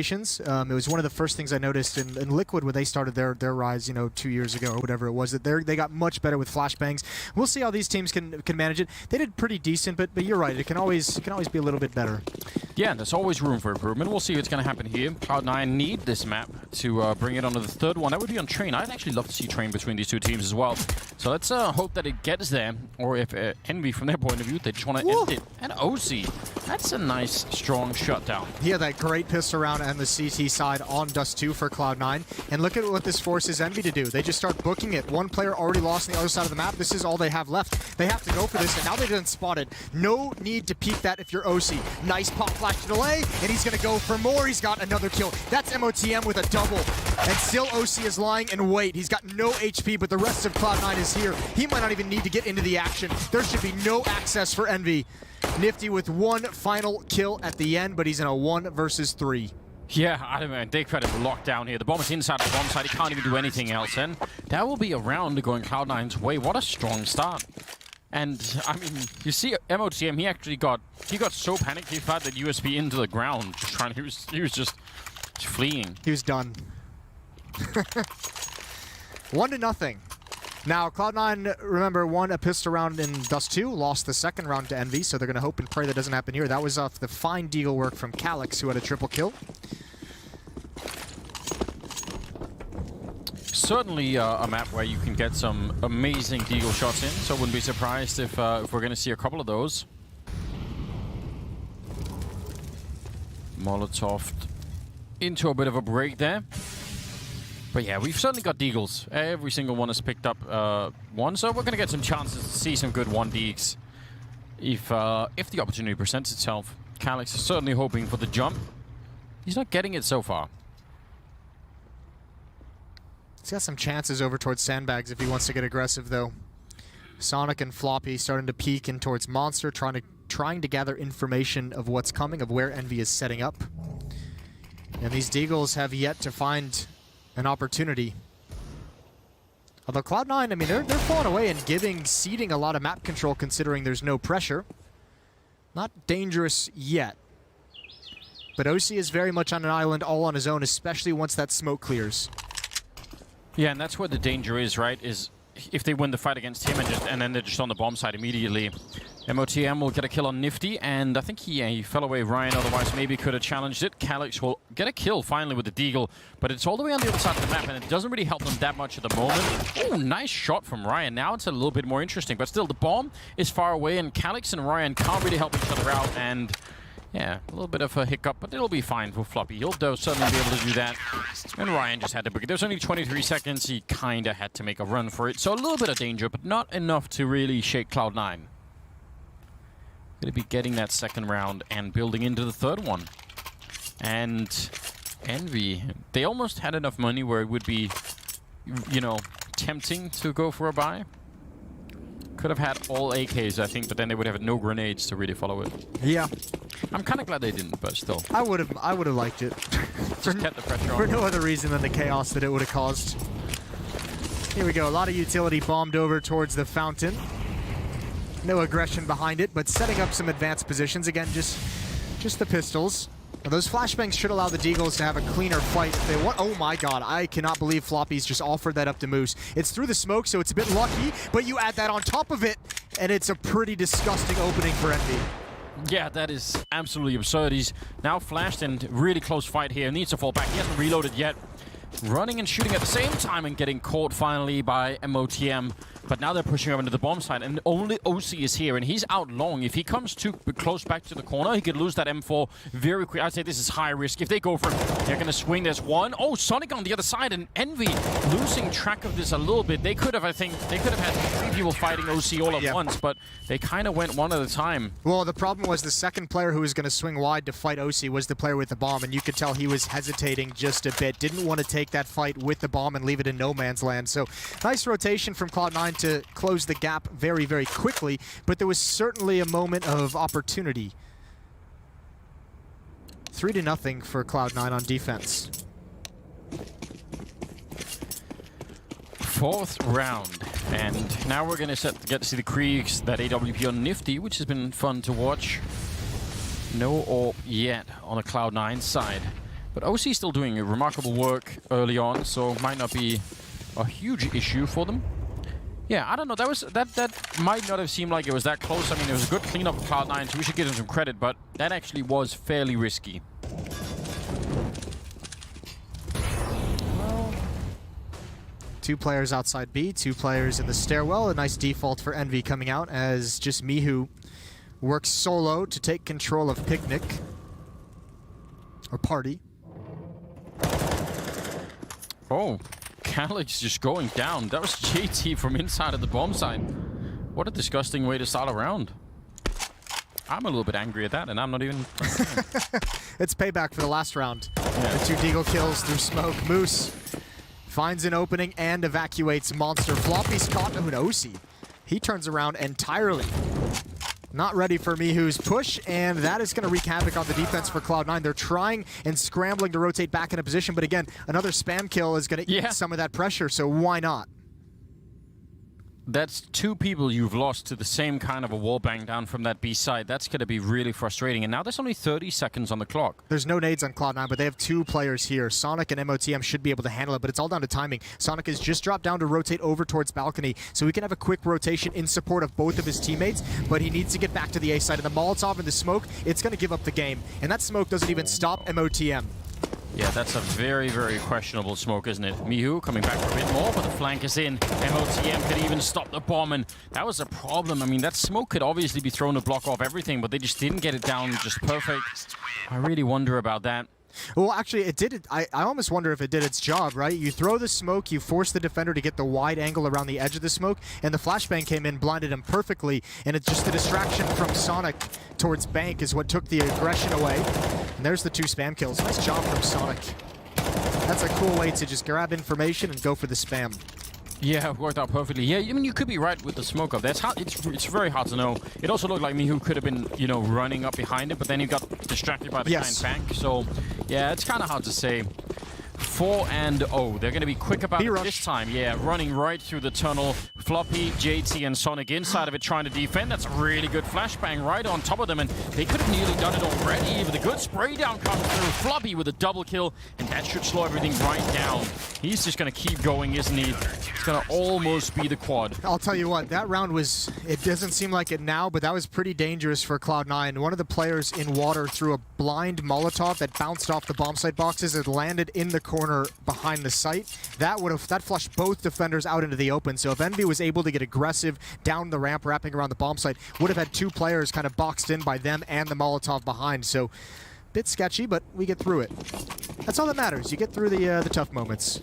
It was one of the first things I noticed in Liquid when they started their rise, 2 years ago or whatever it was. That they got much better with flashbangs. We'll see how these teams can manage it. They did pretty decent, but you're right. It can always be a little bit better. Yeah, there's always room for improvement. We'll see what's going to happen here. Cloud9 need this map to bring it onto the third one. That would be on Train. I'd actually love to see Train between these two teams as well. So let's hope that it gets there. Or if Envy, from their point of view, they just want to end it. And OC, that's a nice, strong shutdown. Yeah, that great pistol round on the CT side on Dust 2 for Cloud9. And look at what this forces Envy to do. They just start booking it. One player already lost on the other side of the map. This is all they have left. They have to go for this, and now they didn't spot it. No need to peek that if you're OC. Nice pop flash delay, and he's going to go for more. He's got another kill. That's MOTM with a double. And still OC is lying in wait. He's got no HP, but the rest of Cloud9 is here. He might not even need to get into the action. There should be no access for Envy. Nifty with one final kill at the end, but he's in a 1 versus 3. Yeah, I don't know. They kind of locked down here. The bomb is inside the bomb side. He can't even do anything else. And that will be a round going Cloud9's way. What a strong start. And, I mean, you see MOTM, he actually got so panicked he fired that USB into the ground. Just trying, he was just fleeing. He was done. 1-0. Now, Cloud9, remember, won a pistol round in Dust 2, lost the second round to Envy, so they're going to hope and pray that doesn't happen here. That was off the fine deagle work from Calyx, who had a triple kill. Certainly a map where you can get some amazing deagle shots in, so I wouldn't be surprised if we're going to see a couple of those. Molotov into a bit of a break there. But yeah, we've certainly got deagles. Every single one has picked up one, so we're going to get some chances to see some good 1-deags if the opportunity presents itself. Calyx is certainly hoping for the jump. He's not getting it so far. He's got some chances over towards Sandbags if he wants to get aggressive, though. Sonic and Floppy starting to peek in towards Monster, trying to gather information of what's coming, of where Envy is setting up. And these deagles have yet to find an opportunity. Although Cloud9, I mean, they're falling away and ceding a lot of map control considering there's no pressure. Not dangerous yet. But OC is very much on an island all on his own, especially once that smoke clears. Yeah, and that's where the danger is, right? Is if they win the fight against him and then they're just on the bomb side immediately. MOTM will get a kill on Nifty, and I think he fell away Ryan, otherwise maybe could have challenged it. Calyx will get a kill finally with the deagle, but it's all the way on the other side of the map, and it doesn't really help them that much at the moment. Oh, nice shot from Ryan. Now it's a little bit more interesting, but still the bomb is far away, and Calyx and Ryan can't really help each other out, and yeah, a little bit of a hiccup, but it'll be fine for Floppy. He'll certainly be able to do that. And Ryan just had to break it. There's only 23 seconds. He kind of had to make a run for it. So a little bit of danger, but not enough to really shake Cloud9. Going to be getting that second round and building into the third one. And Envy, they almost had enough money where it would be, tempting to go for a buy. Could have had all AKs, I think, but then they would have no grenades to really follow it. Yeah. I'm kind of glad they didn't, but still. I would have liked it. Just kept the pressure on. For no other reason than the chaos that it would have caused. Here we go. A lot of utility bombed over towards the fountain. No aggression behind it, but setting up some advanced positions. Again, just the pistols. Now, those flashbangs should allow the deagles to have a cleaner fight if they want. Oh my god, I cannot believe Floppy's just offered that up to Moose. It's through the smoke, so it's a bit lucky, but you add that on top of it, and it's a pretty disgusting opening for Envy. Yeah, that is absolutely absurd. He's now flashed and really close fight here. Needs to fall back. He hasn't reloaded yet. Running and shooting at the same time and getting caught finally by MOTM. But now they're pushing over into the bomb side, and only OC is here, and he's out long. If he comes too close back to the corner, he could lose that M4 very quick. I'd say this is high risk. If they go for it, they're going to swing. There's one. Oh, Sonic on the other side, and Envy losing track of this a little bit. They could have, I think, had 3 people fighting OC all at once, but they kind of went one at a time. Well, the problem was the second player who was going to swing wide to fight OC was the player with the bomb, and you could tell he was hesitating just a bit. Didn't want to take that fight with the bomb and leave it in no man's land. So nice rotation from Cloud9 to close the gap very, very quickly, but there was certainly a moment of opportunity. 3-0 for Cloud9 on defense. Fourth round, and now we're going to get to see the Kriegs, that AWP on Nifty, which has been fun to watch. No AWP yet on the Cloud9 side. But OC still doing remarkable work early on, so might not be a huge issue for them. Yeah, I don't know. That might not have seemed like it was that close. I mean, it was a good cleanup of Cloud9, so we should give them some credit, but that actually was fairly risky. Well, 2 players outside B, 2 players in the stairwell. A nice default for Envy coming out as just Mihu works solo to take control of Picnic. Or Party. Oh. Calyx just going down. That was JT from inside of the bomb site. What a disgusting way to start a round. I'm a little bit angry at that, and I'm not even... It's payback for the last round. Yeah. The 2 Deagle kills through smoke. Moose finds an opening and evacuates Monster. Floppy's caught an OC. He turns around entirely. Not ready for Mihu's push, and that is going to wreak havoc on the defense for Cloud9. They're trying and scrambling to rotate back into position, but again, another spam kill is going to eat some of that pressure, so why not? That's 2 people you've lost to the same kind of a wallbang down from that B side. That's going to be really frustrating. And now there's only 30 seconds on the clock. There's no nades on Cloud9, but they have 2 players here. Sonic and MOTM should be able to handle it, but it's all down to timing. Sonic has just dropped down to rotate over towards balcony, so he can have a quick rotation in support of both of his teammates, but he needs to get back to the A side. And the Molotov and the smoke, it's going to give up the game. And that smoke doesn't even stop MOTM. Yeah, that's a very, very questionable smoke, isn't it? Mihu coming back for a bit more, but the flank is in. MOTM could even stop the bomb, and that was a problem. I mean, that smoke could obviously be thrown to block off everything, but they just didn't get it down just perfect. I really wonder about that. Well, actually, it did. I almost wonder if it did its job, right? You throw the smoke, you force the defender to get the wide angle around the edge of the smoke, and the flashbang came in, blinded him perfectly, and it's just the distraction from Sonic towards Bank is what took the aggression away. And there's the 2 spam kills. Nice job from Sonic. That's a cool way to just grab information and go for the spam. Yeah, it worked out perfectly. Yeah, I mean, you could be right with the smoke up. It's very hard to know. It also looked like Mihu could have been, you know, running up behind it, but then he got distracted by the giant bank. So, yeah, it's kind of hard to say. 4-0. They're going to be quick about it this time. Yeah, running right through the tunnel. Floppy, JT, and Sonic inside of it trying to defend. That's a really good flashbang right on top of them, and they could have nearly done it already, but the good spray down comes through. Floppy with a double kill, and that should slow everything right down. He's just going to keep going, isn't he? It's going to almost be the quad. I'll tell you what, that round was, it doesn't seem like it now, but that was pretty dangerous for Cloud9. One of the players in water threw a blind Molotov that bounced off the bomb site boxes and landed in the corner behind the site. That flushed both defenders out into the open. So if Envy was able to get aggressive down the ramp, wrapping around the bomb site, would have had 2 players kind of boxed in by them and the Molotov behind. So bit sketchy, but we get through it. That's all that matters. You get through the tough moments.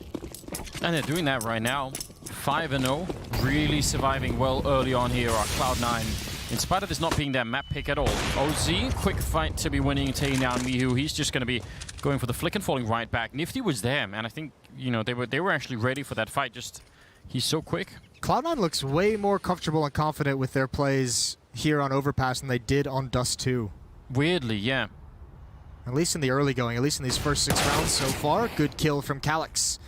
And they're doing that right now. 5-0, really surviving well early on here are Cloud9. In spite of this not being their map pick at all. OZ, quick fight to be winning and taking down Mihu. He's just going to be going for the flick and falling right back. Nifty was there, man. I think, you know, they were actually ready for that fight. Just, he's so quick. Cloud9 looks way more comfortable and confident with their plays here on Overpass than they did on Dust 2. Weirdly, yeah. At least in the early going, at least in these first 6 rounds so far. Good kill from Calyx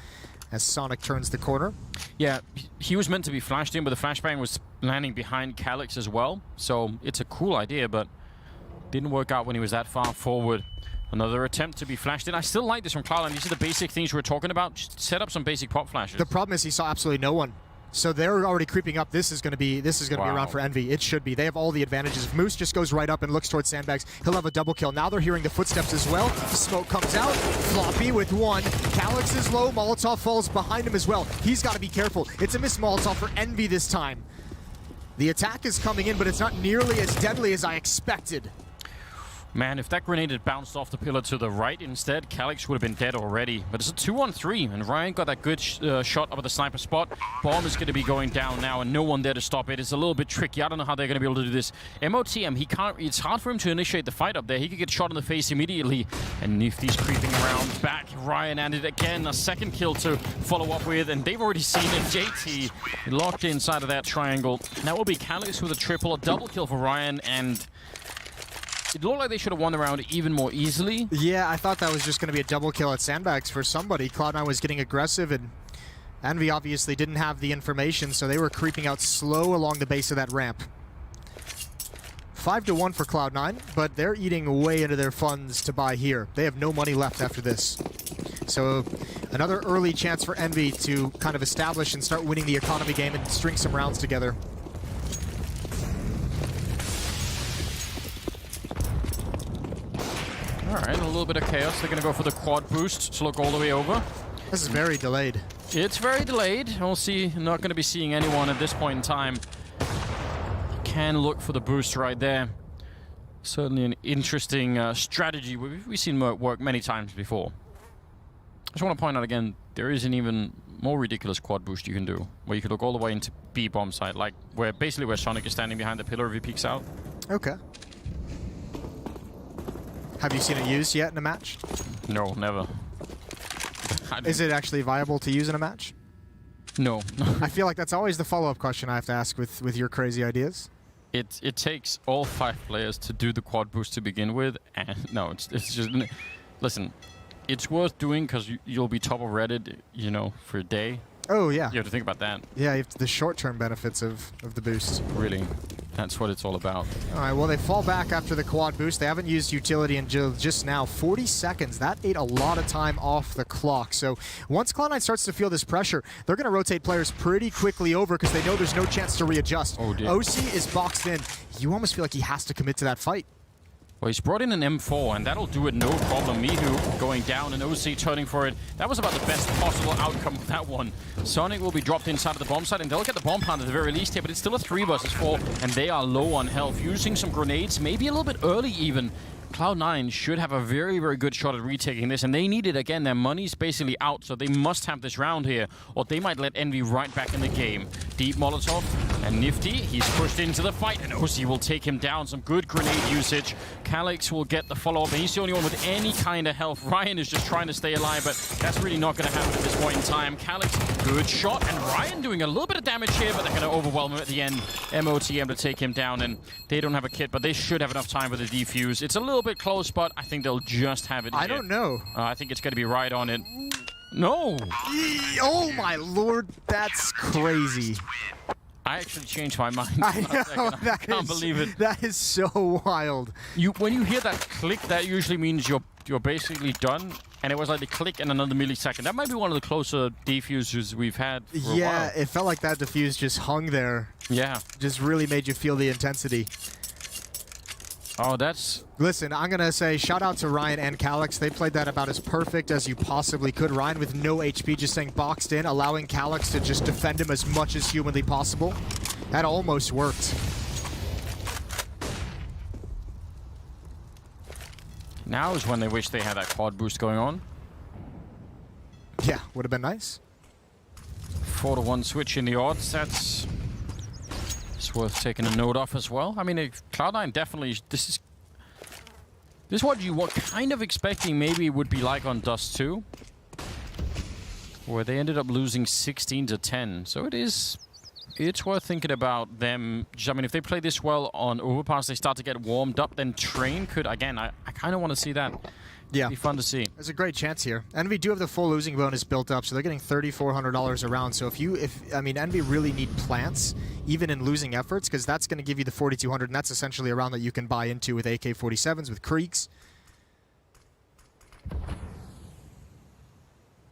as Sonic turns the corner. Yeah, he was meant to be flashed in, but the flashbang was landing behind Calyx as well. So it's a cool idea, but didn't work out when he was that far forward. Another attempt to be flashed in. I still like this from Cloud9. These are the basic things we were talking about. Just set up some basic pop flashes. The problem is he saw absolutely no one. So they're already creeping up. This is going to be around for Envy. It should be. They have all the advantages. If Moose just goes right up and looks towards sandbags, he'll have a double kill. Now they're hearing the footsteps as well. Smoke comes out. Floppy with 1. Calyx is low. Molotov falls behind him as well. He's got to be careful. It's a missed Molotov for Envy this time. The attack is coming in, but it's not nearly as deadly as I expected. Man, if that grenade had bounced off the pillar to the right instead, Calyx would have been dead already. But it's a 2-on-3, and Ryan got that good shot over the sniper spot. Bomb is going to be going down now, and no one there to stop it. It's a little bit tricky. I don't know how they're going to be able to do this. MOTM, he can't. It's hard for him to initiate the fight up there. He could get shot in the face immediately. And Nifty's creeping around back. Ryan and it again. A second kill to follow up with, and they've already seen it. JT locked inside of that triangle. That will be Calyx with a triple, a double kill for Ryan, and it looked like they should have won the round even more easily. Yeah, I thought that was just going to be a double kill at sandbags for somebody. Cloud9 was getting aggressive, and Envy obviously didn't have the information, so they were creeping out slow along the base of that ramp. 5-1 for Cloud9, but they're eating way into their funds to buy here. They have no money left after this. So another early chance for Envy to kind of establish and start winning the economy game and string some rounds together. All right, a little bit of chaos. They're going to go for the quad boost to look all the way over. This is very delayed. It's very delayed. We'll see. Not going to be seeing anyone at this point in time. Can look for the boost right there. Certainly an interesting strategy we've seen work many times before. I just want to point out again, there is an even more ridiculous quad boost you can do, where you could look all the way into B bomb site, like where Sonic is standing behind the pillar if he peeks out. Okay. Have you seen it used yet in a match? No, never. Is it actually viable to use in a match? No. I feel like that's always the follow-up question I have to ask with your crazy ideas. It takes all 5 players to do the quad boost to begin with, and no, it's just... Listen, it's worth doing because you'll be top of Reddit, you know, for a day. Oh, yeah. You have to think about that. Yeah, you have the short-term benefits of the boost. Really. That's what it's all about. All right, well, they fall back after the quad boost. They haven't used utility until just now. 40 seconds. That ate a lot of time off the clock. So once Cloud9 starts to feel this pressure, they're going to rotate players pretty quickly over because they know there's no chance to readjust. Oh, dear. OC is boxed in. You almost feel like he has to commit to that fight. Well, he's brought in an M4, and that'll do it no problem. Mihu going down and OC turning for it. That was about the best possible outcome of that one. Sonic will be dropped inside of the bomb site, and they'll get the bomb plant at the very least here, but it's still a 3 versus 4, and they are low on health. Using some grenades, maybe a little bit early even. Cloud9 should have a very, very good shot at retaking this, and they need it again. Their money's basically out, so they must have this round here, or they might let Envy right back in the game. Deep Molotov, and Nifty, he's pushed into the fight, and OC will take him down. Some good grenade usage. Calyx will get the follow-up, and he's the only one with any kind of health. Ryan is just trying to stay alive, but that's really not going to happen at this point in time. Calyx, good shot, and Ryan doing a little bit of damage here, but they're going to overwhelm him at the end. MOTM to take him down, and they don't have a kit, but they should have enough time for the defuse. It's a little bit close, but I think they'll just have it. I don't know. I think it's going to be right on it. No! Oh my lord, that's crazy. I actually changed my mind. I know, I can't believe it. That is so wild. When you hear that click, that usually means you're basically done. And it was like the click and another millisecond. That might be one of the closer defuses we've had for a while. It felt like that defuse just hung there. Yeah. Just really made you feel the intensity. Oh, that's... Listen, I'm going to say shout out to Ryan and Calyx. They played that about as perfect as you possibly could. Ryan with no HP just staying boxed in, allowing Calyx to just defend him as much as humanly possible. That almost worked. Now is when they wish they had that quad boost going on. Yeah, would have been nice. 4-1 switch in the odds. That's... It's worth taking a note of as well. I mean, Cloud9 definitely... This is what you were kind of expecting maybe it would be like on Dust 2, where they ended up losing 16-10. So it's worth thinking about them. I mean, if they play this well on Overpass, they start to get warmed up, then Train could... Again, I kind of want to see that. Yeah. It'd be fun to see. There's a great chance here. Envy do have the full losing bonus built up, so they're getting $3,400 a round. So I mean, Envy really need plants, even in losing efforts, because that's going to give you the 4,200, and that's essentially a round that you can buy into with AK-47s, with Creeks.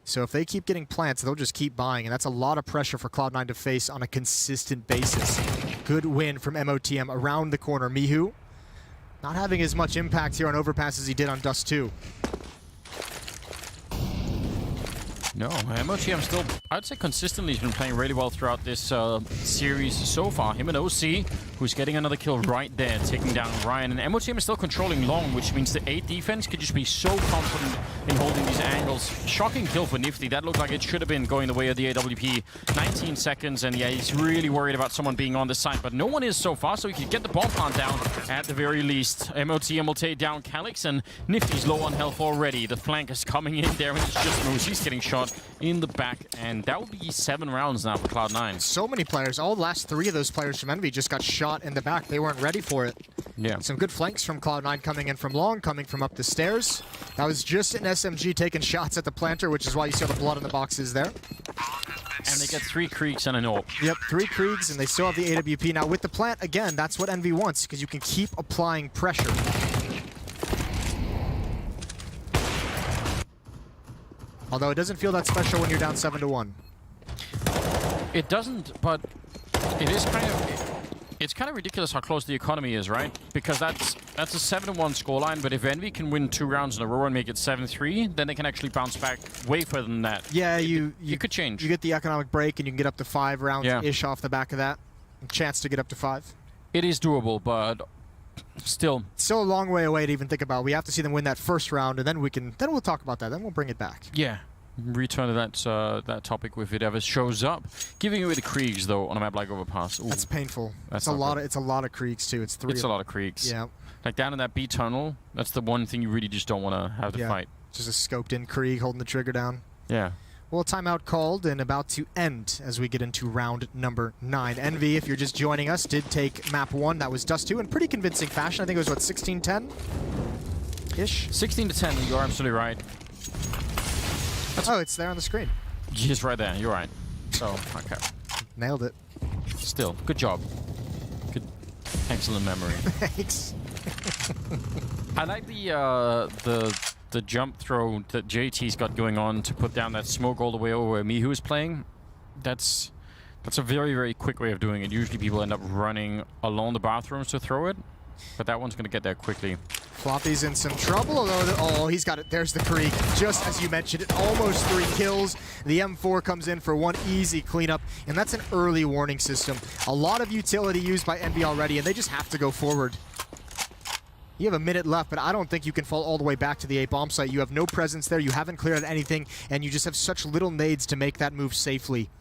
So if they keep getting plants, they'll just keep buying, and that's a lot of pressure for Cloud9 to face on a consistent basis. Good win from MOTM around the corner. Mihu not having as much impact here on Overpass as he did on Dust 2. No, MOTM still, I'd say consistently has been playing really well throughout this series so far. Him and OC, who's getting another kill right there, taking down Ryan. And MOTM is still controlling long, which means the 8 defense could just be so confident in holding these angles. Shocking kill for Nifty. That looked like it should have been going the way of the AWP. 19 seconds, and yeah, he's really worried about someone being on the side, but no one is so far, so he can get the bomb plant down at the very least. MOTM will take down Calyx, and Nifty's low on health already. The flank is coming in there, and it's just moves. He's getting shot in the back, and that will be 7 rounds now for Cloud9. So many players. All the last 3 of those players from Envy just got shot in the back. They weren't ready for it. Yeah. Some good flanks from Cloud9 coming in from long, coming from up the stairs. That was just an SMG taking shots at the planter, which is why you see all the blood on the boxes there. Kriegs. And they get 3 Kriegs and an AWP. Yep, 3 Kriegs, and they still have the AWP. Now, with the plant, again, that's what Envy wants, because you can keep applying pressure. Although it doesn't feel that special when you're down 7-1. It doesn't, but it is kind of... It's kind of ridiculous how close the economy is, right? Because that's a 7-1 scoreline, but if Envy can win 2 rounds in a row and make it 7-3, then they can actually bounce back way further than that. Yeah, you could change. You get the economic break, and you can get up to 5 rounds-ish off the back of that. A chance to get up to 5. It is doable, but still a long way away to even think about. We have to see them win that first round, and then we'll talk about that. Then we'll bring it back. Yeah. Return to that topic if it ever shows up. Giving away the Kriegs though on a map like Overpass. Ooh, that's painful. That's it's a lot of Kriegs too. It's a lot of Kriegs. Yeah. Like down in that B tunnel, that's the one thing you really just don't want to have to fight. Just a scoped in Krieg holding the trigger down. Yeah. Well, timeout called and about to end as we get into round number 9. Envy, if you're just joining us, did take map 1. That was Dust 2 in pretty convincing fashion. I think it was, what, 16-10-ish? 16-10, you're absolutely right. Oh, it's there on the screen. Just right there, you're right. So, okay. Nailed it. Still, good job. Good, excellent memory. Thanks. I like the jump throw that JT's got going on to put down that smoke all the way over where Mihu is playing. That's a very, very quick way of doing it. Usually people end up running along the bathrooms to throw it, but that one's going to get there quickly. Floppy's in some trouble, although he's got it. There's the Krieg. Just as you mentioned it, almost 3 kills. The M4 comes in for 1 easy cleanup, and that's an early warning system. A lot of utility used by Envy already, and they just have to go forward. You have a minute left, but I don't think you can fall all the way back to the A bomb site. You have no presence there, you haven't cleared out anything, and you just have such little nades to make that move safely.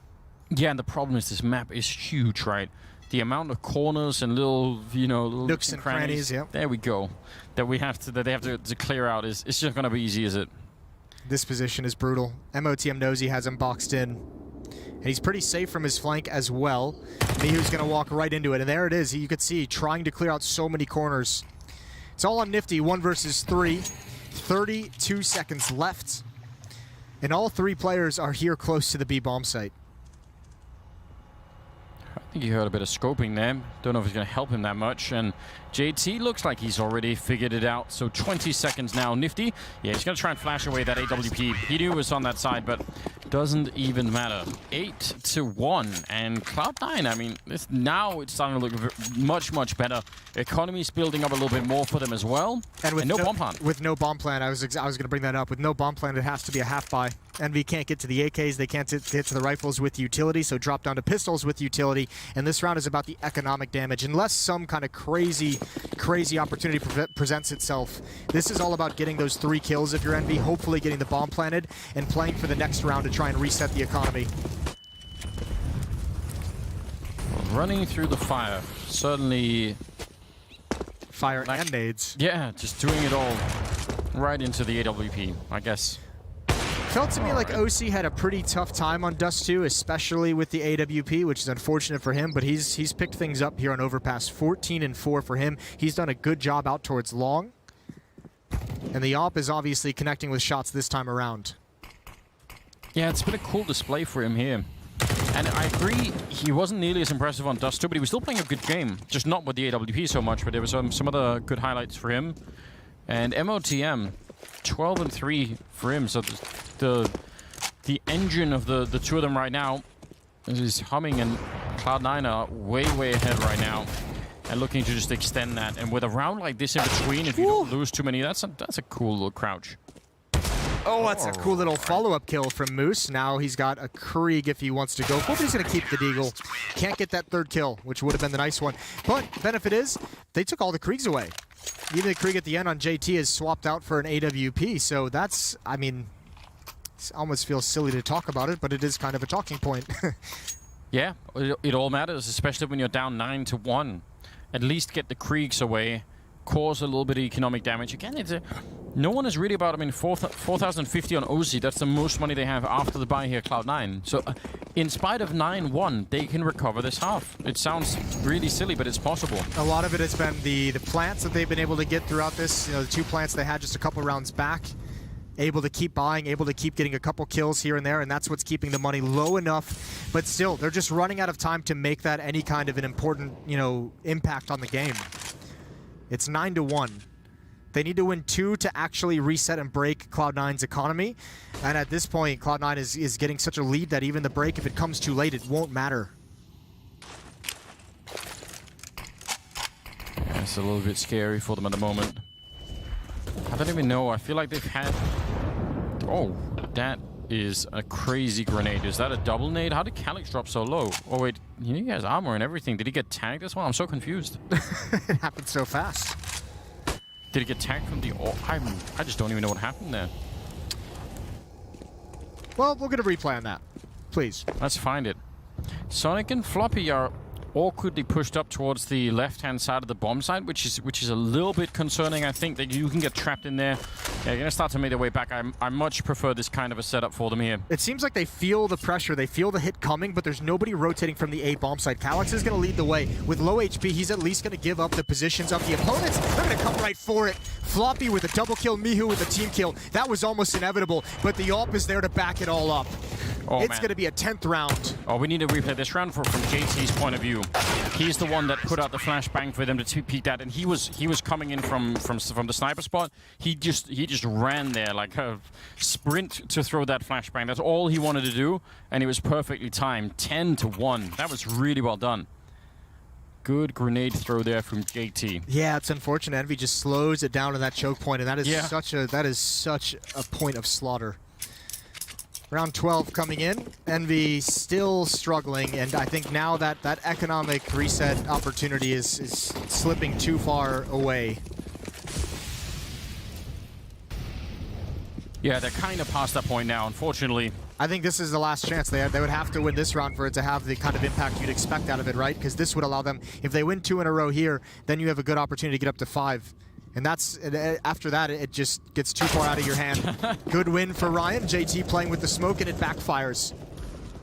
Yeah, and the problem is this map is huge, right? The amount of corners and little, little nooks and crannies, yeah. There we go. That they have to clear out is it's just going to be easy, is it? This position is brutal. MOTM knows he has him boxed in. And he's pretty safe from his flank as well. Mihu's going to walk right into it, and there it is. You could see trying to clear out so many corners. It's all on Nifty, 1 versus 3. 32 seconds left. And all 3 players are here close to the B bomb site. I think you heard a bit of scoping there. Don't know if it's going to help him that much. And JT looks like he's already figured it out. So 20 seconds now. Nifty, yeah, he's going to try and flash away that AWP. He knew it was on that side, but doesn't even matter. 8-1. And Cloud9, I mean, now it's starting to look much, much better. Economy's building up a little bit more for them as well. And with no bomb plant. With no bomb plant, I was going to bring that up. With no bomb plant, it has to be a half buy. Envy can't get to the AKs, they can't get to the rifles with utility, so drop down to pistols with utility. And this round is about the economic damage. Unless some kind of crazy opportunity presents itself, this is all about getting those 3 kills if you're Envy, hopefully getting the bomb planted, and playing for the next round to try and reset the economy. Running through the fire. Certainly... Fire and nades. Yeah, just doing it all right into the AWP, I guess. Felt to me like OC had a pretty tough time on Dust 2, especially with the AWP, which is unfortunate for him, but he's picked things up here on Overpass. 14-4 for him. He's done a good job out towards long. And the AWP is obviously connecting with shots this time around. Yeah, it's been a cool display for him here. And I agree, he wasn't nearly as impressive on Dust 2, but he was still playing a good game. Just not with the AWP so much, but there was some other good highlights for him. And MOTM, 12-3 for him, so the engine of the 2 of them right now is humming, and Cloud9 are way ahead right now and looking to just extend that. And with a round like this in between, if you don't lose too many, that's a cool little crouch. Oh, that's a cool little follow-up kill from Moose. Now he's got a Krieg if he wants to go. But he's going to keep the Deagle. Can't get that 3rd kill, which would have been the nice one. But the benefit is, they took all the Kriegs away. Even the Krieg at the end on JT is swapped out for an AWP. So that's, I mean, it almost feels silly to talk about it, but it is kind of a talking point. Yeah, it all matters, especially when you're down 9-1. At least get the Kriegs away. Cause a little bit of economic damage. Again, no one is really about, I mean, 4,050 on OZ. That's the most money they have after the buy here, Cloud9. So, in spite of 9-1, they can recover this half. It sounds really silly, but it's possible. A lot of it has been the plants that they've been able to get throughout this. You know, the 2 plants they had just a couple rounds back. able to keep buying, able to keep getting a couple kills here and there, and that's what's keeping the money low enough. But still, they're just running out of time to make that any kind of an important, impact on the game. It's 9-1. They need to win 2 to actually reset and break Cloud9's economy. And at this point, Cloud9 is getting such a lead that even the break, if it comes too late, it won't matter. Yeah, it's a little bit scary for them at the moment. I don't even know. I feel like they've had... Oh, that is a crazy grenade. Is that a double nade? How did Calyx drop so low? Oh, wait. He has armor and everything. Did he get tagged this one? I'm so confused. It happened so fast. Did he get tagged from the... I just don't even know what happened there. Well, we'll get a replay on that. Please. Let's find it. Sonic and Floppy are awkwardly pushed up towards the left-hand side of the bomb site, which is a little bit concerning. I think that you can get trapped in there. Yeah, you're going to start to make their way back. I much prefer this kind of a setup for them here. It seems like they feel the pressure, they feel the hit coming, but there's nobody rotating from the A bomb site. Calyx is going to lead the way. With low HP, he's at least going to give up the positions of the opponents. They're going to come right for it. Floppy with a double kill, Mihu with a team kill. That was almost inevitable, but the AWP is there to back it all up. Oh, it's going to be a 10th round. Oh, we need to replay this round from JT's point of view. He's the one that put out the flashbang for them to peek that, and he was coming in from the sniper spot. He just ran there like a sprint to throw that flashbang. That's all he wanted to do, and it was perfectly timed. 10-1. That was really well done. Good grenade throw there from JT. Yeah, it's unfortunate. Envy just slows it down to that choke point, and that is such a point of slaughter. Round 12 coming in. Envy still struggling, and I think now that economic reset opportunity is slipping too far away. Yeah, they're kind of past that point now, unfortunately. I think this is the last chance. They would have to win this round for it to have the kind of impact you'd expect out of it, right? Because this would allow them, if they win 2 in a row here, then you have a good opportunity to get up to 5. And that's, after that, it just gets too far out of your hand. Good win for Ryan. JT playing with the smoke, and it backfires.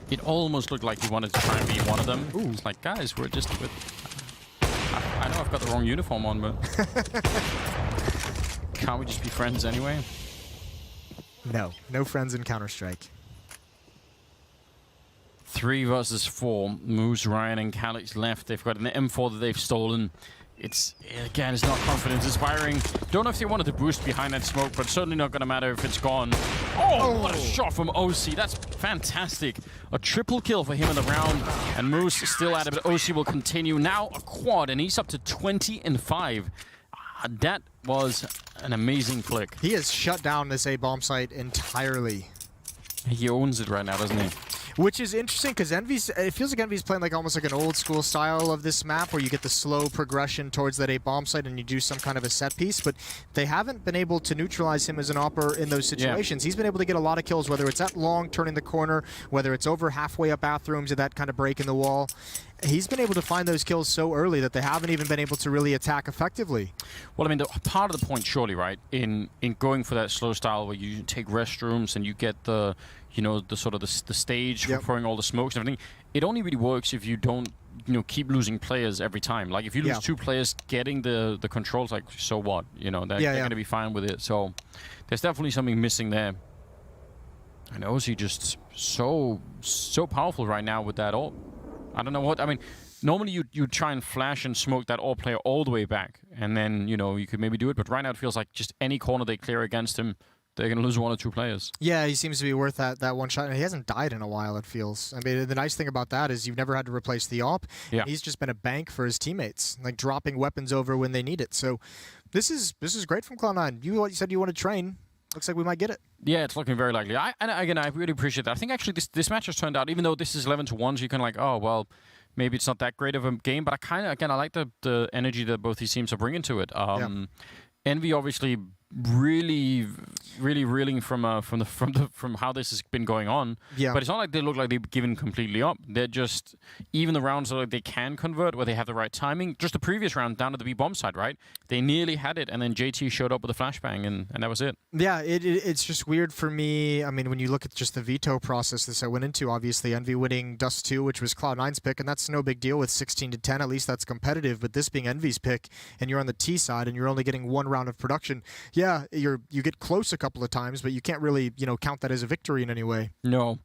It almost looked like he wanted to try and be one of them. Ooh. It's like, guys, we're just with... I know I've got the wrong uniform on, but... Can't we just be friends anyway? No friends in Counter-Strike. 3 versus 4 moves Ryan and Calyx left. They've got an M4 that they've stolen. It's not confidence inspiring. Don't know if they wanted to boost behind that smoke, but certainly not going to matter if it's gone. Oh, what a shot from OC. That's fantastic. A triple kill for him in the round, and Moose still at it, but OC will continue. Now a quad, and he's up to 20-5. That was an amazing flick. He has shut down this A bomb site entirely. He owns it right now, doesn't he? Which is interesting because it feels like Envy's playing like almost like an old school style of this map where you get the slow progression towards that A bomb site and you do some kind of a set piece, but they haven't been able to neutralize him as an opper in those situations. Yeah. He's been able to get a lot of kills, whether it's at long, turning the corner, whether it's over halfway up bathrooms at that kind of break in the wall. He's been able to find those kills so early that they haven't even been able to really attack effectively. Well, I mean, part of the point, surely, right, in going for that slow style where you take restrooms and you get the, the sort of the stage for throwing all the smokes and everything, it only really works if you don't, keep losing players every time. Like, if you lose 2 players getting the controls, like, so what? They're going to be fine with it. So there's definitely something missing there. And OC just so powerful right now with that ult. I don't know what, I mean, normally you try and flash and smoke that all player all the way back, and then, you could maybe do it, but right now it feels like just any corner they clear against him, they're going to lose 1 or 2 players. Yeah, he seems to be worth that one shot, and he hasn't died in a while, it feels. I mean, the nice thing about that is you've never had to replace the AWP. Yeah. He's just been a bank for his teammates, like dropping weapons over when they need it. So this is great from Cloud9. You said you want to train. Looks like we might get it. Yeah, it's looking very likely. And again, I really appreciate that. I think actually this match has turned out, even though this is 11-1, so you can like, oh, well, maybe it's not that great of a game, but I like the energy that both these teams are bringing to it. Envy obviously really reeling from how this has been going on. Yeah. But it's not like they look like they've given completely up. They're just, even the rounds that they can convert where they have the right timing. Just the previous round down at the B bomb side, right? They nearly had it, and then JT showed up with a flashbang, and that was it. Yeah, it's just weird for me. I mean, when you look at just the veto process this I went into, obviously Envy winning Dust 2, which was Cloud9's pick, and that's no big deal with 16-10. At least that's competitive. But this being Envy's pick, and you're on the T side, and you're only getting 1 round of production. Yeah, you get close couple of times, but you can't really, count that as a victory in any way. No.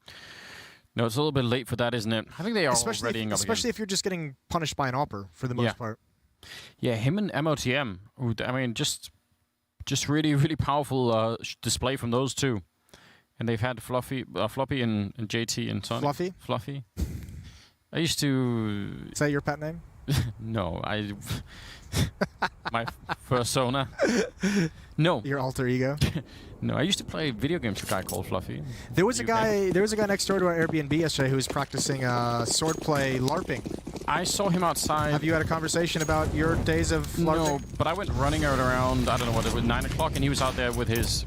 No, it's a little bit late for that, isn't it? I think they are readying up especially if you're just getting punished by an AWPer for the most part. Yeah, him and MOTM. I mean, just really, really powerful display from those two. And they've had Floppy and JT and Sonic. Fluffy. I used to... Is that your pet name? No, my persona. No. Your alter ego? No, I used to play video games with a guy called Fluffy. There was a guy next door to our Airbnb yesterday who was practicing swordplay LARPing. I saw him outside. Have you had a conversation about your days of LARPing? No, but I went running around, I don't know what it was, 9 o'clock, and he was out there with his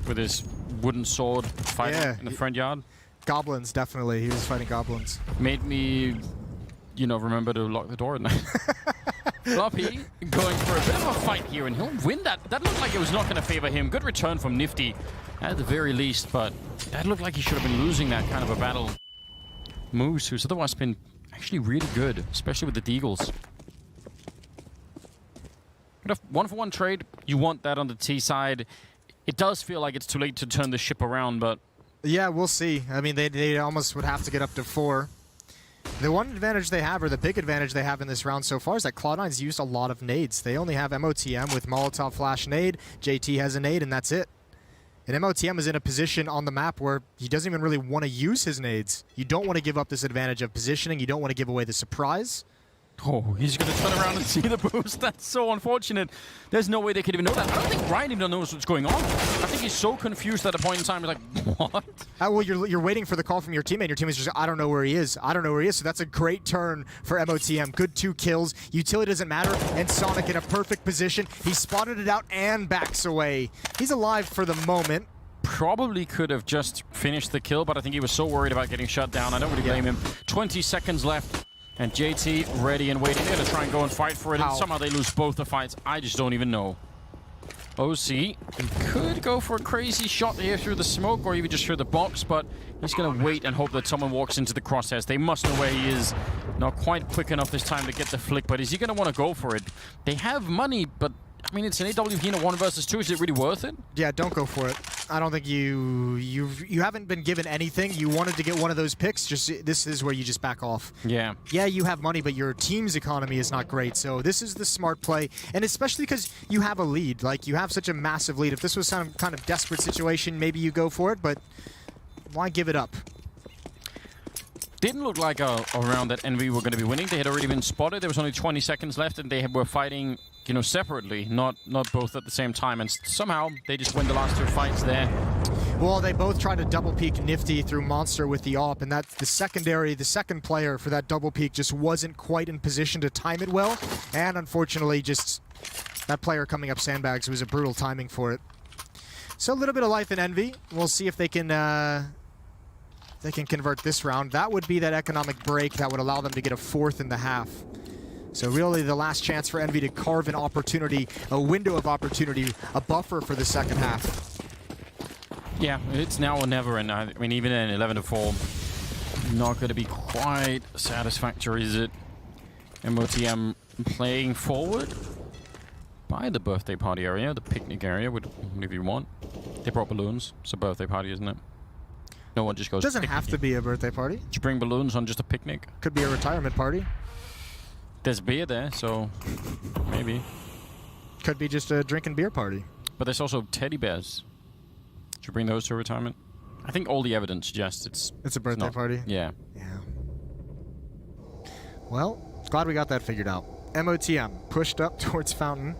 wooden sword fighting in the front yard. Goblins, definitely. He was fighting goblins. Made me, remember to lock the door at night. Floppy going for a bit of a fight here, and he'll win that. That looked like it was not going to favor him. Good return from Nifty, at the very least, but that looked like he should have been losing that kind of a battle. Moose, who's otherwise been actually really good, especially with the Deagles. But a 1-for-1 trade, you want that on the T side. It does feel like it's too late to turn the ship around, but... Yeah, we'll see. I mean, they almost would have to get up to 4. The one advantage they have, or the big advantage they have in this round so far, is that Cloud9's used a lot of nades. They only have MOTM with Molotov Flash nade, JT has a nade, and that's it. And MOTM is in a position on the map where he doesn't even really want to use his nades. You don't want to give up this advantage of positioning. You don't want to give away the surprise. Oh, he's going to turn around and see the boost. That's so unfortunate. There's no way they could even know that. I don't think Ryan even knows what's going on. I think he's so confused at a point in time. He's like, what? Well, you're waiting for the call from your teammate. Your teammate's just, I don't know where he is. I don't know where he is. So that's a great turn for MOTM. Good 2 kills. Utility doesn't matter. And Sonic in a perfect position. He spotted it out and backs away. He's alive for the moment. Probably could have just finished the kill, but I think he was so worried about getting shut down. I don't really blame him. 20 seconds left. And JT ready and waiting. They're going to try and go and fight for it. And somehow they lose both the fights. I just don't even know. OC could go for a crazy shot here through the smoke or even just through the box, but he's going to wait and hope that someone walks into the crosshairs. They must know where he is. Not quite quick enough this time to get the flick, but is he going to want to go for it? They have money, but I mean, it's an AWP in a 1 versus 2. Is it really worth it? Yeah, don't go for it. I don't think you haven't been given anything. You wanted to get one of those picks. This is where you just back off. Yeah. Yeah, you have money, but your team's economy is not great. So this is the smart play, and especially because you have a lead. Like, you have such a massive lead. If this was some kind of desperate situation, maybe you go for it, but why give it up? Didn't look like a round that Envy were going to be winning. They had already been spotted. There was only 20 seconds left, and they were fighting, separately, not both at the same time. And somehow they just win the last 2 fights there. Well, they both tried to double peek Nifty through Monster with the AWP, and that's the second player for that double peek just wasn't quite in position to time it well. And unfortunately, just that player coming up sandbags was a brutal timing for it. So a little bit of life in Envy. We'll see if they can convert this round. That would be that economic break that would allow them to get a 4th in the half. So really the last chance for Envy to carve an opportunity, a window of opportunity, a buffer for the second half. Yeah, it's now or never, and I mean, even in 11-4, not going to be quite satisfactory, is it? MOTM playing forward by the birthday party area, the picnic area, whatever you want. They brought balloons. It's a birthday party, isn't it? No one just goes. Doesn't have to be a birthday party. Did you bring balloons on just a picnic? Could be a retirement party. There's beer there, so maybe. Could be just a drinking beer party. But there's also teddy bears. Did you bring those to retirement? I think all the evidence suggests it's a birthday party. Yeah. Yeah. Well, glad we got that figured out. MOTM pushed up towards Fountain.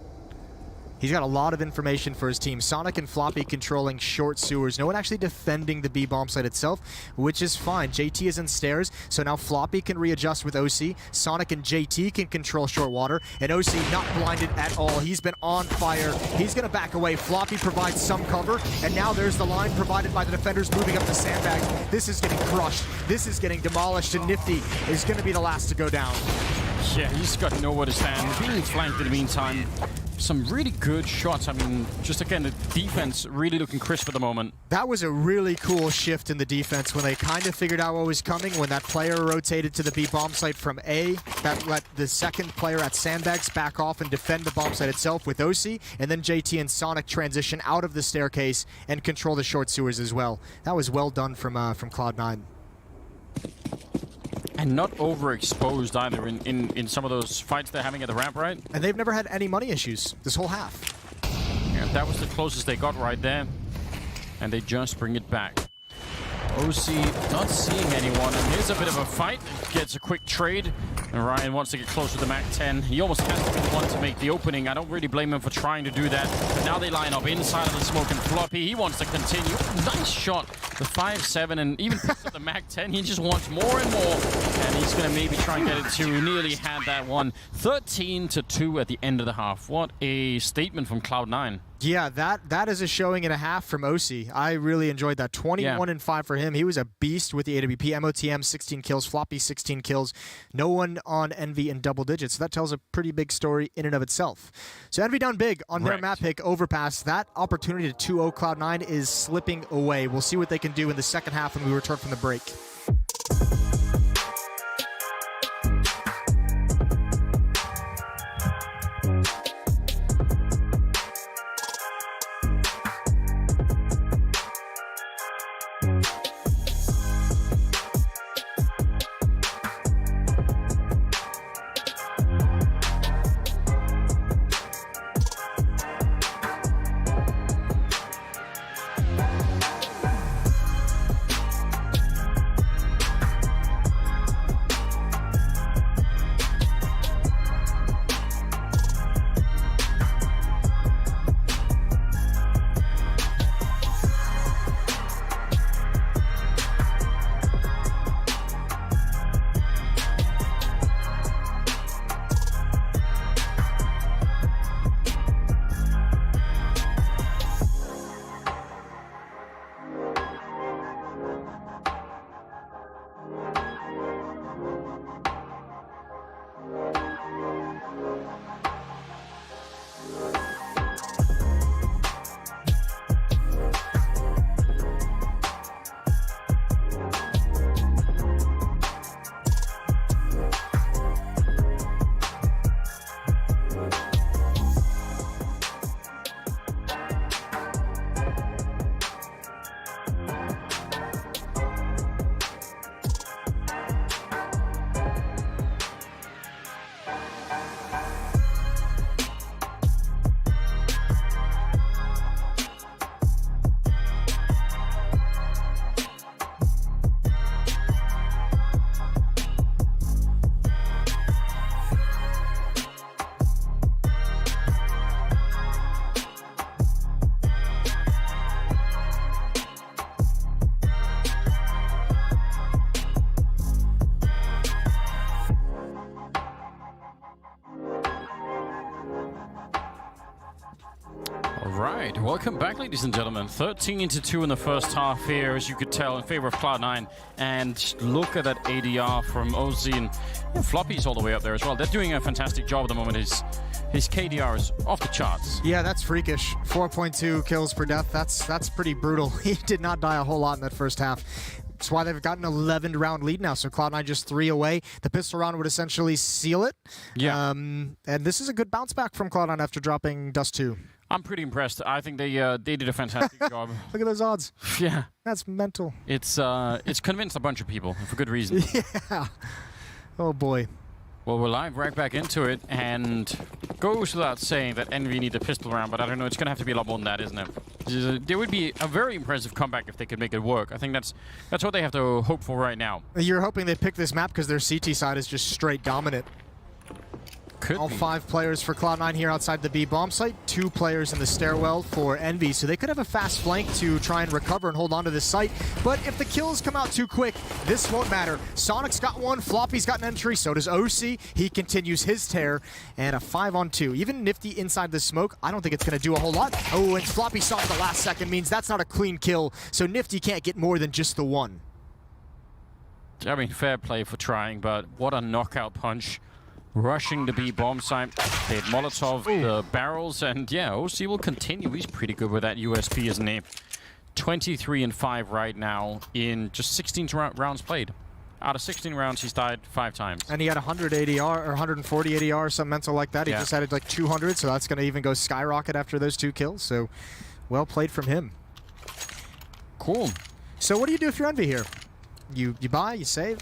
He's got a lot of information for his team. Sonic and Floppy controlling short sewers. No one actually defending the B-bomb site itself, which is fine. JT is in stairs, so now Floppy can readjust with OC. Sonic and JT can control short water, and OC not blinded at all. He's been on fire. He's going to back away. Floppy provides some cover, and now there's the line provided by the defenders moving up the sandbags. This is getting crushed. This is getting demolished, and Nifty is going to be the last to go down. Yeah, he's got nowhere to stand. Being flanked in the meantime. some really good shots. I mean, just again, the defense really looking crisp at the moment. That was a really cool shift in the defense when they kind of figured out what was coming. When that player rotated to the B bomb site from A, that let the second player at Sandbags back off and defend the bomb site itself with OC, and then JT and Sonic transition out of the staircase and control the short sewers as well. That was well done from Cloud9. And not overexposed either in some of those fights they're having at the ramp, right? And they've never had any money issues this whole half. Yeah, that was the closest they got right there. And they just bring it back. OC not seeing anyone, and here's a bit of a fight. Gets a quick trade, and Ryan wants to get close to the MAC-10. He almost has to be the one to make the opening. I don't really blame him for trying to do that, but now they line up inside of the smoke and Floppy. He wants to continue. Nice shot, the 5-7, and even picks up the MAC-10. He just wants more and more, and he's going to maybe try and get it to. Nearly had that one. 13-2 at the end of the half. What a statement from Cloud9. Yeah, that is a showing and a half from OC. I really enjoyed that. 21-5 for him. He was a beast with the AWP. MOTM 16 kills, Floppy 16 kills. No one on Envy in double digits. So that tells a pretty big story in and of itself. So Envy down big on their map pick, Overpass. That opportunity to 2-0 Cloud9 is slipping away. We'll see what they can do in the second half when we return from the break. Right, welcome back, ladies and gentlemen. 13-2 in the first half here, as you could tell, in favor of Cloud9. And look at that ADR from OZ, and Floppy's all the way up there as well. They're doing a fantastic job at the moment. His KDR is off the charts. Yeah, that's freakish. 4.2 kills per death. That's pretty brutal. He did not die a whole lot in that first half. That's why they've gotten an 11-round lead now. So Cloud9 just 3 away. The pistol round would essentially seal it. Yeah. And this is a good bounce back from Cloud9 after dropping Dust 2. I'm pretty impressed. I think they did a fantastic job. Look at those odds. Yeah. That's mental. It's convinced a bunch of people for good reason. Yeah. Oh boy. Well, we're live right back into it, and goes without saying that Envy need a pistol round, but I don't know, it's going to have to be a lot more than that, isn't it? There would be a very impressive comeback if they could make it work. I think that's what they have to hope for right now. You're hoping they pick this map because their CT side is just straight dominant. All 5 players for Cloud9 here outside the B bomb site. 2 players in the stairwell for Envy, so they could have a fast flank to try and recover and hold on to this site. But if the kills come out too quick, this won't matter. Sonic's got one, Floppy's got an entry, so does OC. He continues his tear, and a 5-on-2. Even Nifty inside the smoke, I don't think it's going to do a whole lot. Oh, and Floppy saw it the last second, means that's not a clean kill, so Nifty can't get more than just the one. I mean, fair play for trying, but what a knockout punch rushing the B bomb site. They've Molotov the barrels, and yeah, OC will continue. He's pretty good with that USP, isn't he? 23 and 5 right now in just 16 rounds played. Out of 16 rounds, he's died 5 times. And he had 100 ADR or 140 ADR or something mental like that. He just added like 200, so that's going to even go skyrocket after those 2 kills. So, well played from him. Cool. So what do you do if you're Envy here? You buy, you save?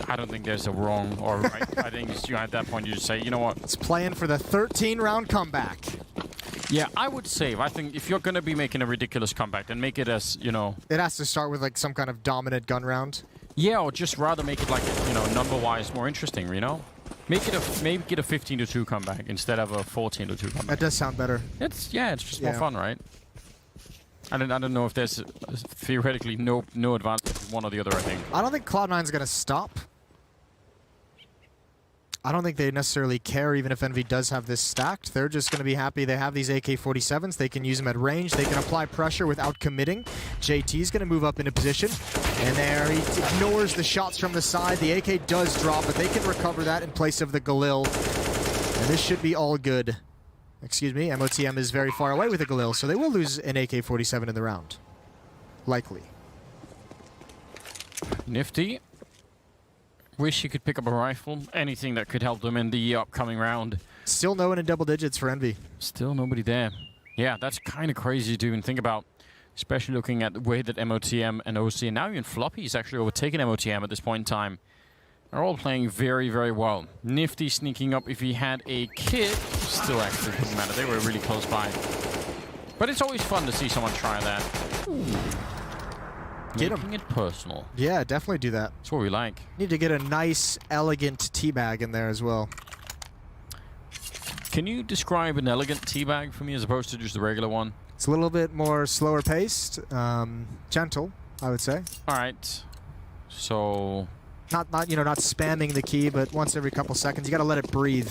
I don't think there's a wrong or right. I think at that point you just say, you know what? It's playing for the 13-round comeback. Yeah, I would save. I think if you're going to be making a ridiculous comeback, then make it as, you know... It has to start with like some kind of dominant gun round. Yeah, or just rather make it like, you know, number-wise more interesting, you know? Make it a 15-2 comeback instead of a 14-2 comeback. That does sound better. It's just more fun, right? I don't know if there's theoretically no advantage to one or the other, I think. I don't think Cloud9's going to stop. I don't think they necessarily care even if Envy does have this stacked. They're just going to be happy they have these AK-47s. They can use them at range. They can apply pressure without committing. JT's going to move up into position. And there, he ignores the shots from the side. The AK does drop, but they can recover that in place of the Galil. And this should be all good. Excuse me, MOTM is very far away with the Galil, so they will lose an AK-47 in the round. Likely. Nifty. Wish you could pick up a rifle. Anything that could help them in the upcoming round. Still no one in double digits for Envy. Still nobody there. Yeah, that's kind of crazy to even think about. Especially looking at the way that MOTM and OC, and now even Floppy is actually overtaking MOTM at this point in time. Are all playing very, very well. Nifty sneaking up if he had a kit. Still actually doesn't matter. They were really close by. But it's always fun to see someone try that. Ooh. Making it personal. Yeah, definitely do that. That's what we like. Need to get a nice, elegant teabag in there as well. Can you describe an elegant teabag for me as opposed to just the regular one? It's a little bit more slower paced, gentle, I would say. All right. So... Not spamming the key, but once every couple seconds, you got to let it breathe.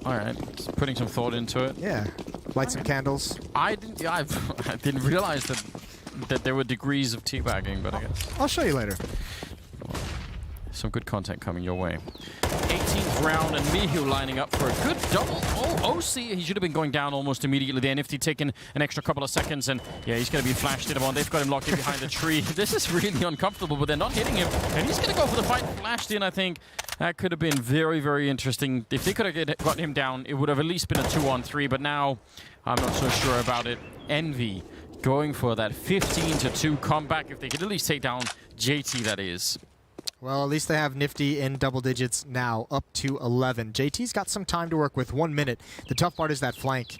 All right, just putting some thought into it. Yeah, light some candles. I didn't realize that there were degrees of teabagging, but I guess I'll show you later. Some good content coming your way. 18th round, and Mihu lining up for a good double. Oh, OC, he should have been going down almost immediately there. Nifty taking an extra couple of seconds, and yeah, he's going to be flashed in on. They've got him locked in behind the tree. This is really uncomfortable, but they're not hitting him, and he's going to go for the fight. Flashed in, I think. That could have been very, very interesting. If they could have got him down, it would have at least been a 2-on-3, but now I'm not so sure about it. Envy going for that 15-2 comeback. If they could at least take down JT, that is. Well, at least they have Nifty in double digits now, up to 11. JT's got some time to work with, 1 minute. The tough part is that flank.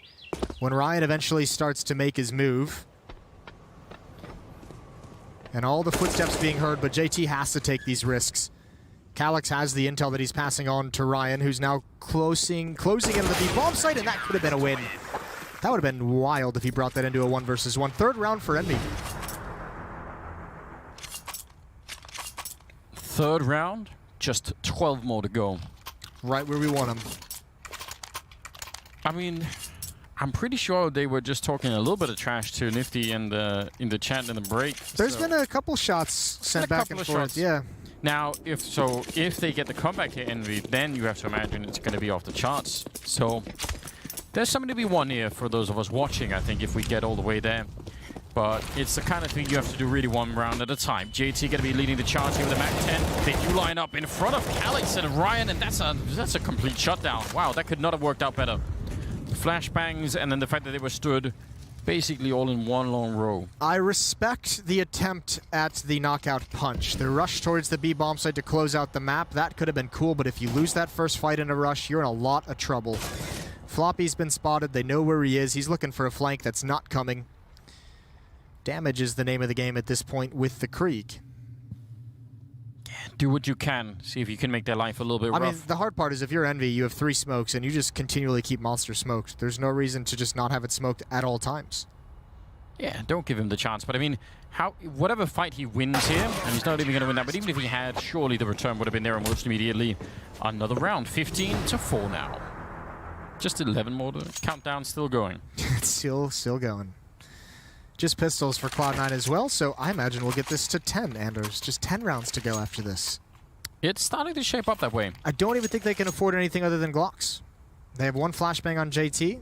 When Ryan eventually starts to make his move, and all the footsteps being heard, but JT has to take these risks. Calyx has the intel that he's passing on to Ryan, who's now closing into the B bomb site, and that could have been a win. That would have been wild if he brought that into a 1 versus 1. Third round for Envy. Third round, just 12 more to go. Right where we want him. I mean, I'm pretty sure they were just talking a little bit of trash to Nifty in the chat in the break. There's been a couple shots sent back and forth. Yeah. Now, if they get the comeback here, Envy, then you have to imagine it's going to be off the charts. So there's something to be won here for those of us watching, I think, if we get all the way there. But it's the kind of thing you have to do really 1 round at a time. JT going to be leading the charge here with a MAC-10. They do line up in front of Calyx and Ryan, and that's a complete shutdown. Wow, that could not have worked out better. Flashbangs, and then the fact that they were stood basically all in one long row. I respect the attempt at the knockout punch. The rush towards the B bomb site to close out the map, that could have been cool, but if you lose that first fight in a rush, you're in a lot of trouble. Floppy's been spotted. They know where he is. He's looking for a flank that's not coming. Damage is the name of the game at this point with the Krieg. Do what you can. See if you can make their life a little bit rough. I mean, the hard part is if you're Envy, you have 3 smokes, and you just continually keep Monster smoked. There's no reason to just not have it smoked at all times. Yeah, don't give him the chance. But I mean, whatever fight he wins here, and he's not even going to win that, but even if he had, surely the return would have been there almost immediately. Another round, 15-4 now. Just 11 more to countdown, still going. It's still going. Just pistols for Cloud9 as well, so I imagine we'll get this to 10, Anders. Just 10 rounds to go after this. It's starting to shape up that way. I don't even think they can afford anything other than Glocks. They have one flashbang on JT.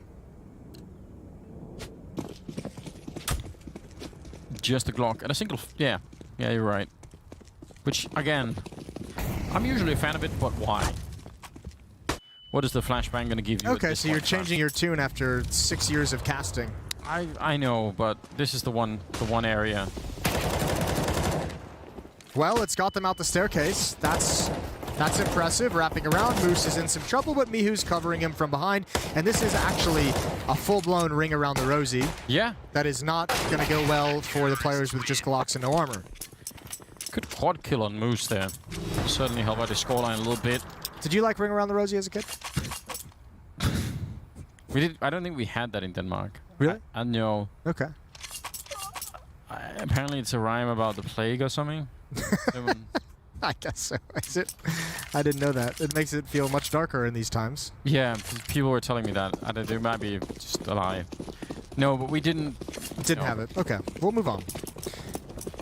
Just a Glock and a single... Yeah, you're right. Which, again, I'm usually a fan of it, but why? What is the flashbang going to give you? Okay, so you're changing your tune after 6 years of casting. I know, but this is the one area. Well, it's got them out the staircase. That's impressive. Wrapping around, Moose is in some trouble, but Mihu's covering him from behind. And this is actually a full-blown ring around the Rosie. Yeah. That is not going to go well for the players with just Glocks and no armor. Good quad kill on Moose there. Certainly help out the scoreline a little bit. Did you like ring around the Rosie as a kid? We did. I don't think we had that in Denmark. Really? I know. Okay. Apparently it's a rhyme about the plague or something. I guess so. Is it? I didn't know that. It makes it feel much darker in these times. Yeah, people were telling me that. I don't know, it might be just a lie. No, but we didn't... Didn't have it. Okay, we'll move on.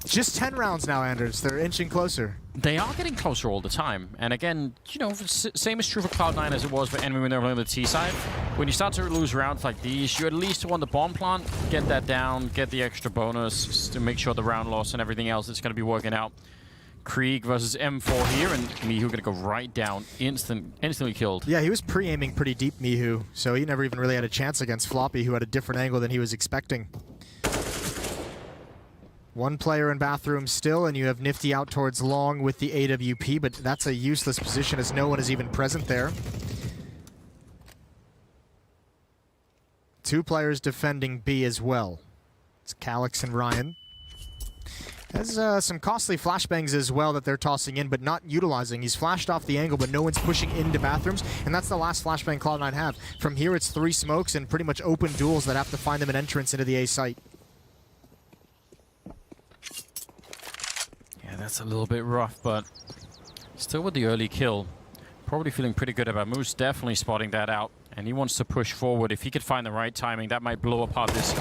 Just 10 rounds now, Anders. They're inching closer. They are getting closer all the time. And again, you know, same is true for Cloud9 as it was for enemy when they were on the T side. When you start to lose rounds like these, you at least want the bomb plant, get that down, get the extra bonus to make sure the round loss and everything else is going to be working out. Krieg versus M4 here, and Mihu going to go right down, instantly killed. Yeah, he was pre-aiming pretty deep, Mihu, so he never even really had a chance against Floppy, who had a different angle than he was expecting. One player in bathroom still, and you have Nifty out towards long with the AWP, but that's a useless position as no one is even present there. Two players defending B as well. It's Calyx and Ryan. Has some costly flashbangs as well that they're tossing in, but not utilizing. He's flashed off the angle, but no one's pushing into bathrooms, and that's the last flashbang Cloud9 have. From here, it's 3 smokes and pretty much open duels that have to find them an entrance into the A site. Yeah, that's a little bit rough, but still with the early kill. Probably feeling pretty good about Moose, definitely spotting that out. And he wants to push forward. If he could find the right timing, that might blow apart this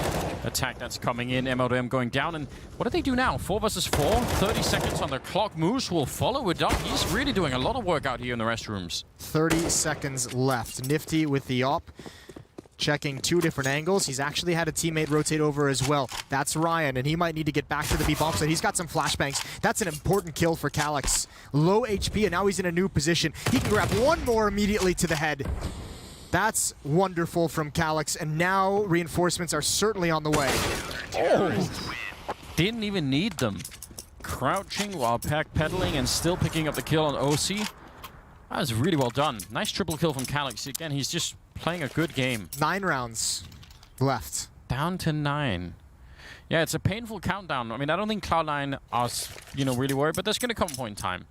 attack that's coming in. MLM going down. And what do they do now? 4 versus 4. 30 seconds on the clock. Moose will follow it up. He's really doing a lot of work out here in the restrooms. 30 seconds left. Nifty with the op. Checking 2 different angles. He's actually had a teammate rotate over as well. That's Ryan, and he might need to get back to the B bomb site. He's got some flashbangs. That's an important kill for Calyx. Low HP, and now he's in a new position. He can grab one more immediately to the head. That's wonderful from Calyx, and now reinforcements are certainly on the way. Oh! Didn't even need them. Crouching while backpedaling and still picking up the kill on OC. That was really well done. Nice triple kill from Calyx. Again, he's just playing a good game. 9 rounds left. Down to 9. Yeah, it's a painful countdown. I mean, I don't think Cloud9 are, you know, really worried, but there's going to come a point in time.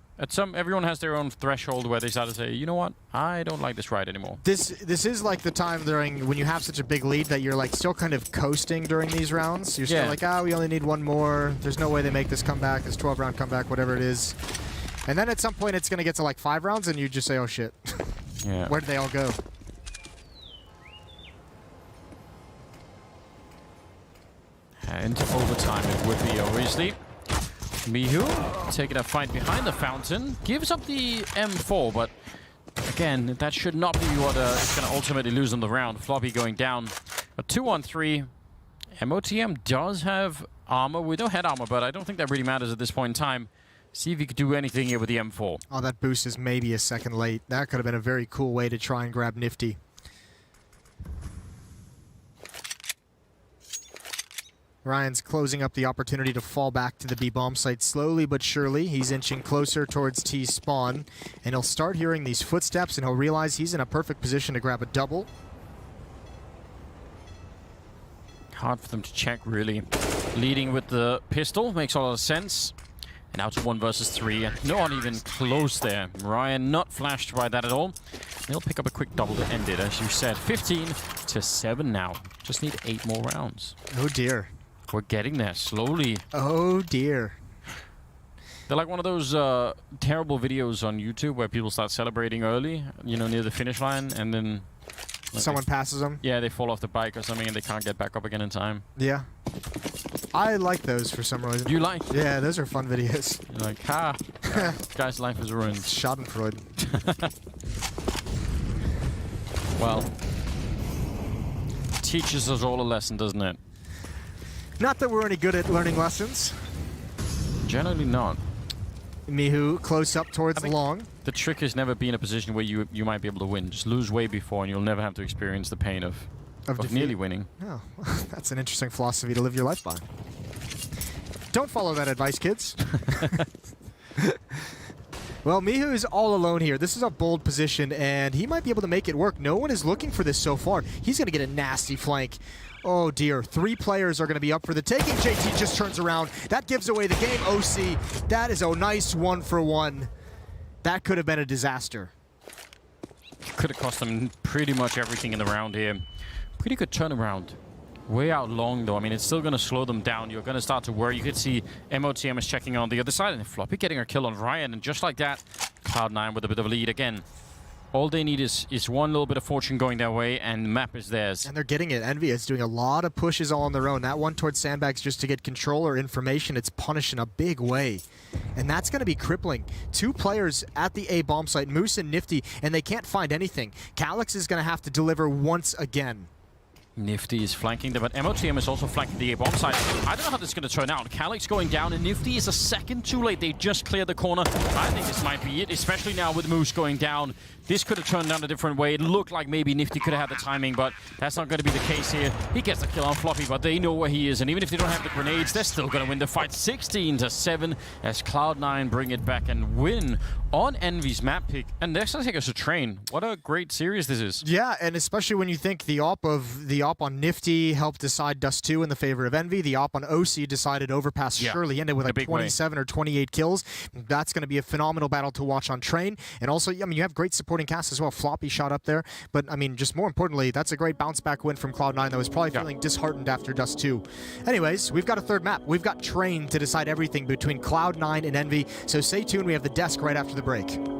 Everyone has their own threshold where they start to say, you know what, I don't like this ride anymore. This is like the time during when you have such a big lead that you're like still kind of coasting during these rounds. You're still like, we only need 1 more. There's no way they make this comeback, this 12-round comeback, whatever it is. And then at some point it's going to get to like 5 rounds and you just say, oh shit. Yeah. Where did they all go? Into overtime it would be, obviously. Mihu taking a fight behind the fountain. Gives up the M4, but again, that should not be what is going to ultimately lose them the round. Floppy going down. A 2-on-3. MOTM does have armor. We don't head armor, but I don't think that really matters at this point in time. See if he could do anything here with the M4. Oh, that boost is maybe a second late. That could have been a very cool way to try and grab Nifty. Ryan's closing up the opportunity to fall back to the B bomb site slowly but surely. He's inching closer towards T spawn, and he'll start hearing these footsteps, and he'll realize he's in a perfect position to grab a double. Hard for them to check, really. Leading with the pistol makes a lot of sense. And out to 1 versus 3, and no one even close there. Ryan not flashed by that at all. He'll pick up a quick double to end it, as you said. 15 to 7 now. Just need 8 more rounds. Oh dear. We're getting there slowly. Oh dear. They're like one of those terrible videos on YouTube where people start celebrating early, you know, near the finish line, and then Someone passes them. Yeah, they fall off the bike or something and they can't get back up again in time. Yeah. I like those for some reason. You like? Yeah, those are fun videos. You're like, ha! This guy's life is ruined. Schadenfreude. Well, teaches us all a lesson, doesn't it? Not that we're any good at learning lessons. Generally not. Mihu close up towards long. The trick is never be in a position where you might be able to win. Just lose way before and you'll never have to experience the pain of nearly winning. Oh, that's an interesting philosophy to live your life by. Don't follow that advice, kids. Well, Mihu is all alone here. This is a bold position, and he might be able to make it work. No one is looking for this so far. He's going to get a nasty flank. Oh, dear. 3 players are going to be up for the taking. JT just turns around. That gives away the game. OC, that is a nice 1-for-1. That could have been a disaster. Could have cost them pretty much everything in the round here. Pretty good turnaround. Way out long, though. I mean, it's still going to slow them down. You're going to start to worry. You could see MOTM is checking on the other side, and Floppy getting her kill on Ryan. And just like that, Cloud9 with a bit of a lead again. All they need is one little bit of fortune going their way, and the map is theirs. And they're getting it. Envy is doing a lot of pushes all on their own. That one towards Sandbags just to get control or information. It's punished in a big way. And that's going to be crippling. 2 players at the A bomb site, Moose and Nifty, and they can't find anything. Calyx is going to have to deliver once again. Nifty is flanking them, but MOTM is also flanking the A-bomb side. I don't know how this is going to turn out. Calyx going down, and Nifty is a second too late. They just cleared the corner. I think this might be it, especially now with Moose going down. This could have turned out a different way. It looked like maybe Nifty could have had the timing, but that's not going to be the case here. He gets the kill on Floppy, but they know where he is, and even if they don't have the grenades, they're still going to win the fight 16-7 as Cloud9 bring it back and win on Envy's map pick. And next I take us to Train. What a great series this is. Yeah, and especially when you think the op on Nifty helped decide Dust 2 in the favor of Envy. The op on OC decided Overpass surely ended with like 27 or 28 kills. That's going to be a phenomenal battle to watch on Train. And also, I mean, you have great supporting cast as well. Floppy shot up there. But, I mean, just more importantly, that's a great bounce-back win from Cloud9 that was probably feeling disheartened after Dust 2. Anyways, we've got a third map. We've got Train to decide everything between Cloud9 and Envy. So stay tuned. We have the desk right after the break.